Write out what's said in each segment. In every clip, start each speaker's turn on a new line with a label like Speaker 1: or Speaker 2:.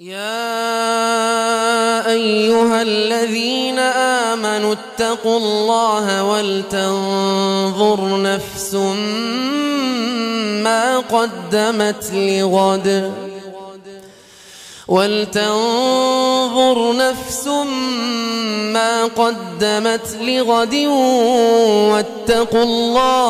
Speaker 1: يا أيها الذين آمنوا اتقوا الله ولتنظر نفس ما قدمت لغد واتقوا الله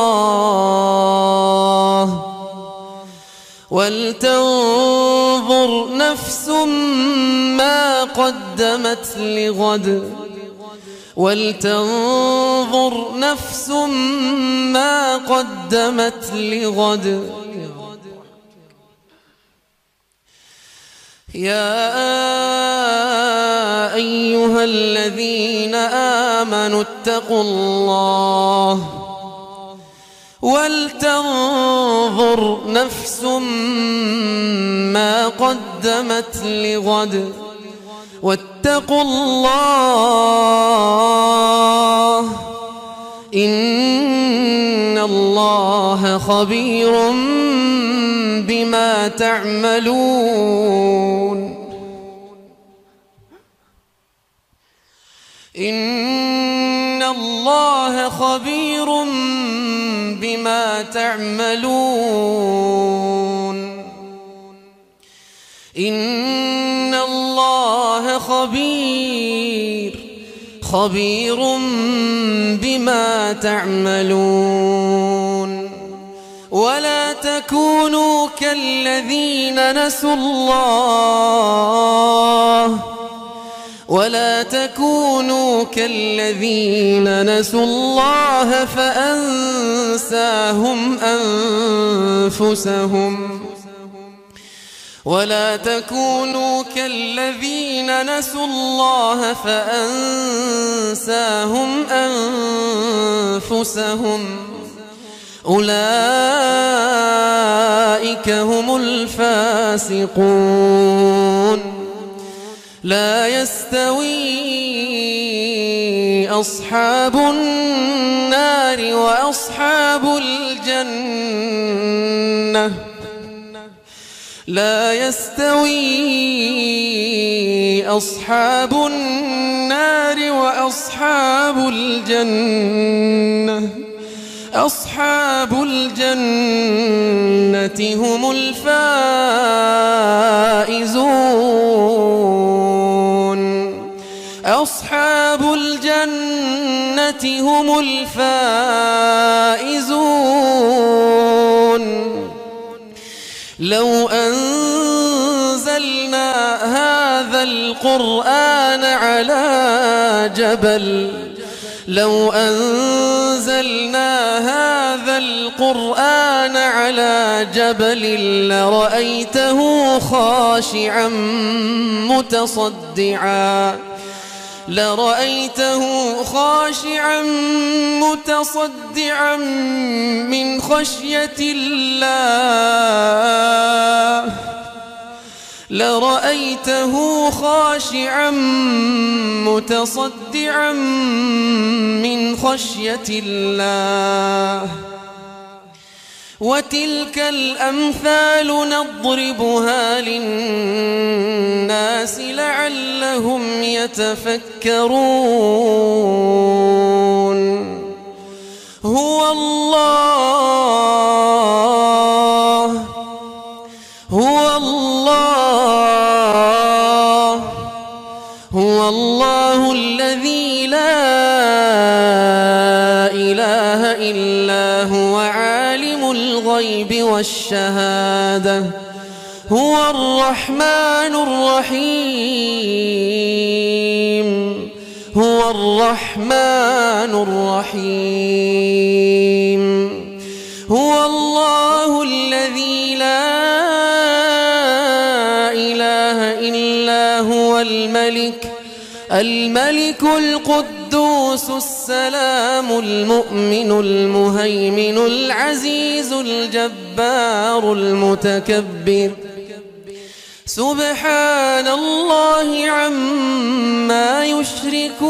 Speaker 1: ولتنظر نفس ما قدمت لغد يا أيها الذين آمنوا اتقوا الله ولتنظر نفس ما قدمت لغد واتقوا الله إن الله خبير بما تعملون إن الله خبير بما تعملون إن الله خبير بما تعملون ولا تكونوا كالذين نسوا الله فأنساهم أنفسهم أولئك هم الفاسقون لا يستوي أصحاب النار وأصحاب الجنة أصحاب الجنة هم الفائزون لو أنزلنا هذا القرآن على جبل لرأيته خاشعا متصدعا من خشية الله وتلك الأمثال نضربها للناس لعلهم يتفكرون هو الله الذي لا إله إلا هو عالم الغيب والشهادة هو الرحمن الرحيم هو الله الذي لا إله إلا هو الملك القدوس السلام المؤمن المهيمن العزيز الجبار المتكبر سبحان الله عما يشركون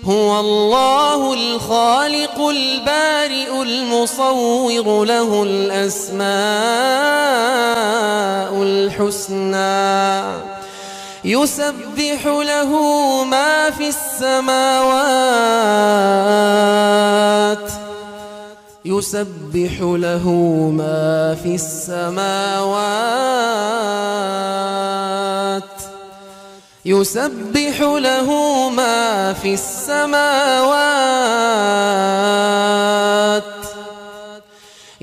Speaker 1: هو الله الخالق البارئ المصور له الأسماء الحسنى يسبح له ما في السماوات يسبح له ما في السماوات يسبح له ما في السماوات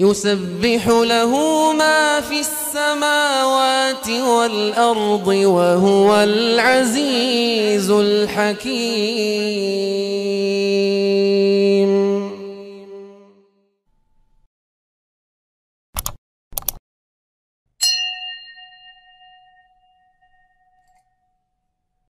Speaker 1: يسبح له ما في السماوات والأرض وهو العزيز الحكيم.